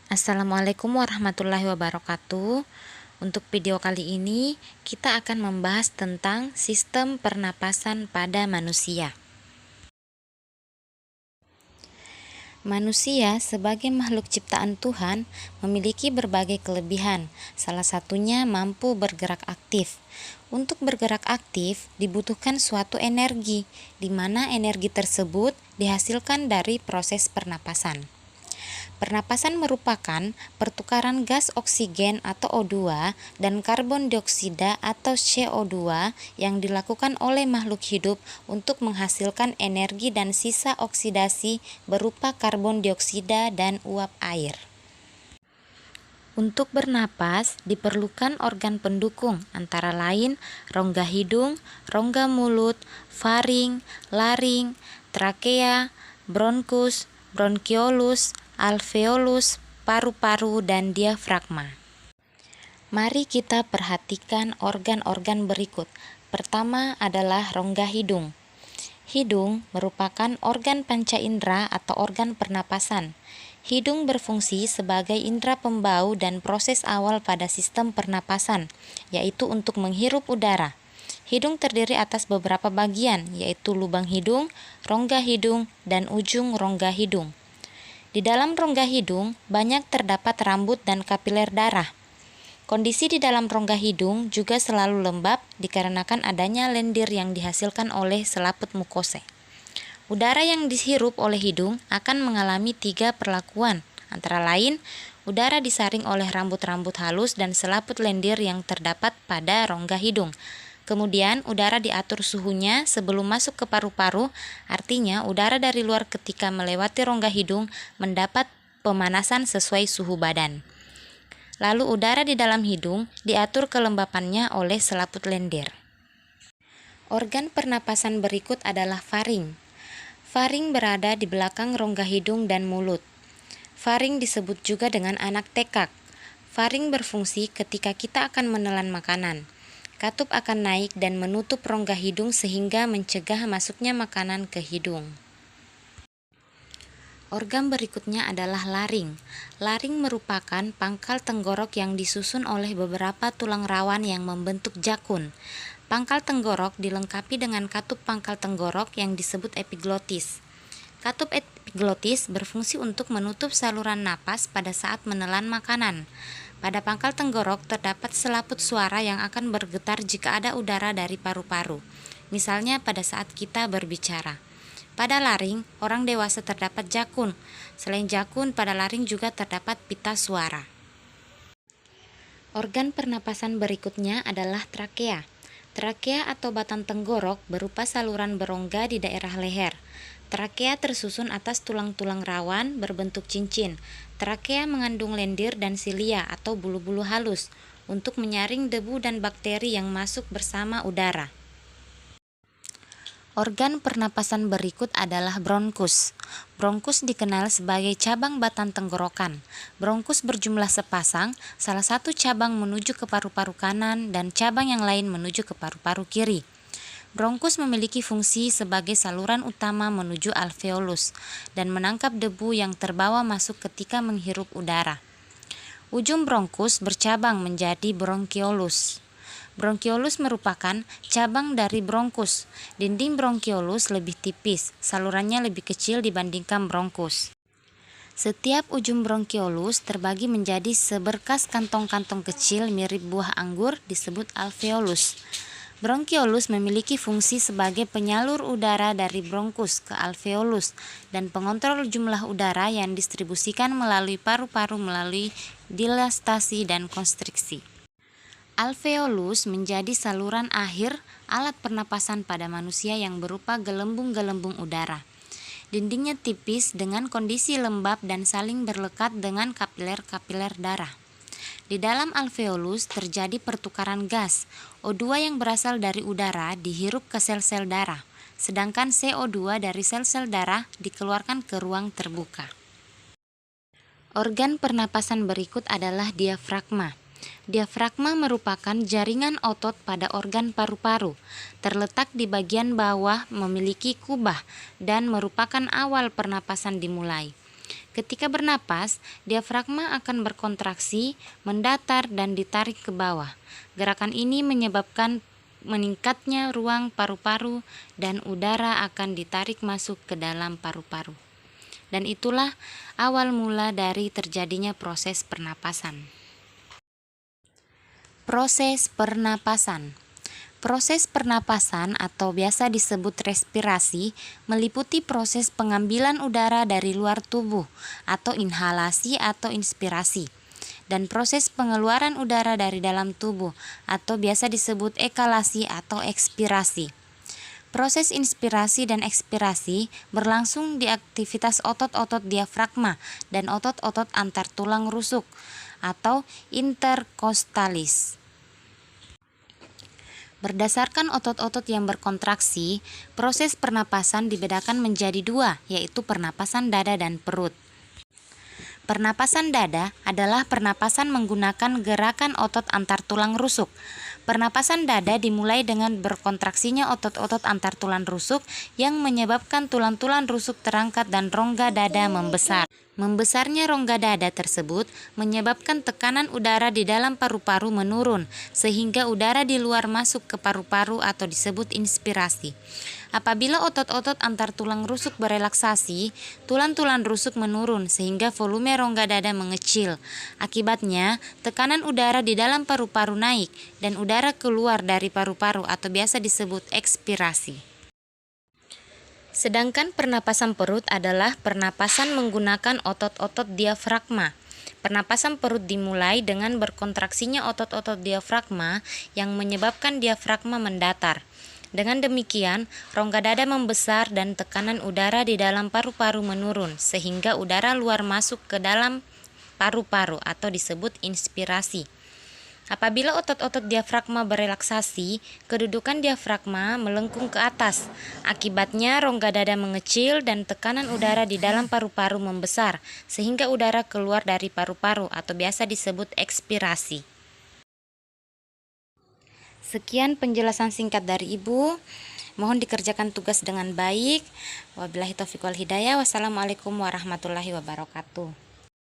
Assalamualaikum warahmatullahi wabarakatuh. Untuk video kali ini kita akan membahas tentang sistem pernapasan pada manusia. Manusia sebagai makhluk ciptaan Tuhan memiliki berbagai kelebihan. Salah satunya mampu bergerak aktif. Untuk bergerak aktif dibutuhkan suatu energi, di mana energi tersebut dihasilkan dari proses pernapasan. Pernapasan merupakan pertukaran gas oksigen atau O2 dan karbon dioksida atau CO2 yang dilakukan oleh makhluk hidup untuk menghasilkan energi dan sisa oksidasi berupa karbon dioksida dan uap air. Untuk bernapas diperlukan organ pendukung antara lain rongga hidung, rongga mulut, faring, laring, trakea, bronkus, bronkiolus, alveolus, paru-paru, dan diafragma. Mari kita perhatikan organ-organ berikut. Pertama adalah rongga hidung. Hidung merupakan organ panca indera atau organ pernapasan. Hidung berfungsi sebagai indera pembau dan proses awal pada sistem pernapasan, yaitu untuk menghirup udara. Hidung terdiri atas beberapa bagian, yaitu lubang hidung, rongga hidung, dan ujung rongga hidung. Di dalam rongga hidung banyak terdapat rambut dan kapiler darah. Kondisi di dalam rongga hidung juga selalu lembab dikarenakan adanya lendir yang dihasilkan oleh selaput mukose. Udara yang dihirup oleh hidung akan mengalami 3 perlakuan, antara lain udara disaring oleh rambut-rambut halus dan selaput lendir yang terdapat pada rongga hidung. Kemudian udara diatur suhunya sebelum masuk ke paru-paru, artinya udara dari luar ketika melewati rongga hidung mendapat pemanasan sesuai suhu badan. Lalu udara di dalam hidung diatur kelembapannya oleh selaput lendir. Organ pernapasan berikut adalah faring. Faring berada di belakang rongga hidung dan mulut. Faring disebut juga dengan anak tekak. Faring berfungsi ketika kita akan menelan makanan. Katup akan naik dan menutup rongga hidung sehingga mencegah masuknya makanan ke hidung. Organ berikutnya adalah laring. Laring merupakan pangkal tenggorok yang disusun oleh beberapa tulang rawan yang membentuk jakun. Pangkal tenggorok dilengkapi dengan katup pangkal tenggorok yang disebut epiglotis. Katup epiglotis berfungsi untuk menutup saluran napas pada saat menelan makanan. Pada pangkal tenggorok terdapat selaput suara yang akan bergetar jika ada udara dari paru-paru, misalnya pada saat kita berbicara. Pada laring, orang dewasa terdapat jakun. Selain jakun, pada laring juga terdapat pita suara. Organ pernapasan berikutnya adalah trakea. Trakea atau batang tenggorok berupa saluran berongga di daerah leher. Trakea tersusun atas tulang-tulang rawan berbentuk cincin. Trakea mengandung lendir dan silia atau bulu-bulu halus untuk menyaring debu dan bakteri yang masuk bersama udara. Organ pernapasan berikut adalah bronkus. Bronkus dikenal sebagai cabang batang tenggorokan. Bronkus berjumlah sepasang, salah satu cabang menuju ke paru-paru kanan dan cabang yang lain menuju ke paru-paru kiri. Bronkus memiliki fungsi sebagai saluran utama menuju alveolus dan menangkap debu yang terbawa masuk ketika menghirup udara. Ujung bronkus bercabang menjadi bronkiolus. Bronkiolus merupakan cabang dari bronkus. Dinding bronkiolus lebih tipis, salurannya lebih kecil dibandingkan bronkus. Setiap ujung bronkiolus terbagi menjadi seberkas kantong-kantong kecil mirip buah anggur disebut alveolus. Bronkiolus memiliki fungsi sebagai penyalur udara dari bronkus ke alveolus dan pengontrol jumlah udara yang distribusikan melalui paru-paru melalui dilastasi dan konstriksi. Alveolus menjadi saluran akhir alat pernapasan pada manusia yang berupa gelembung-gelembung udara. Dindingnya tipis dengan kondisi lembab dan saling berlekat dengan kapiler-kapiler darah. Di dalam alveolus terjadi pertukaran gas. O2 yang berasal dari udara dihirup ke sel-sel darah, sedangkan CO2 dari sel-sel darah dikeluarkan ke ruang terbuka. Organ pernapasan berikut adalah diafragma. Diafragma merupakan jaringan otot pada organ paru-paru. Terletak di bagian bawah, memiliki kubah, dan merupakan awal pernapasan dimulai. Ketika bernapas, diafragma akan berkontraksi, mendatar, dan ditarik ke bawah. Gerakan ini menyebabkan meningkatnya ruang paru-paru dan udara akan ditarik masuk ke dalam paru-paru. Dan itulah awal mula dari terjadinya proses pernapasan. Proses pernapasan. Proses pernapasan atau biasa disebut respirasi meliputi proses pengambilan udara dari luar tubuh atau inhalasi atau inspirasi, dan proses pengeluaran udara dari dalam tubuh atau biasa disebut ekalasi atau ekspirasi. Proses inspirasi dan ekspirasi berlangsung di aktivitas otot-otot diafragma dan otot-otot antar tulang rusuk atau interkostalis. Berdasarkan otot-otot yang berkontraksi, proses pernapasan dibedakan menjadi dua, yaitu pernapasan dada dan perut. Pernapasan dada adalah pernapasan menggunakan gerakan otot antar tulang rusuk. Pernapasan dada dimulai dengan berkontraksinya otot-otot antar tulang rusuk yang menyebabkan tulang-tulang rusuk terangkat dan rongga dada membesar. Membesarnya rongga dada tersebut menyebabkan tekanan udara di dalam paru-paru menurun, sehingga udara di luar masuk ke paru-paru atau disebut inspirasi. Apabila otot-otot antar tulang rusuk berelaksasi, tulang-tulang rusuk menurun sehingga volume rongga dada mengecil. Akibatnya, tekanan udara di dalam paru-paru naik dan udara keluar dari paru-paru atau biasa disebut ekspirasi. Sedangkan pernapasan perut adalah pernapasan menggunakan otot-otot diafragma. Pernapasan perut dimulai dengan berkontraksinya otot-otot diafragma yang menyebabkan diafragma mendatar. Dengan demikian, rongga dada membesar dan tekanan udara di dalam paru-paru menurun, sehingga udara luar masuk ke dalam paru-paru atau disebut inspirasi. Apabila otot-otot diafragma berelaksasi, kedudukan diafragma melengkung ke atas. Akibatnya rongga dada mengecil dan tekanan udara di dalam paru-paru membesar, sehingga udara keluar dari paru-paru atau biasa disebut ekspirasi. Sekian penjelasan singkat dari Ibu. Mohon dikerjakan tugas dengan baik. Wabillahi taufiq wal hidayah. Wassalamualaikum warahmatullahi wabarakatuh.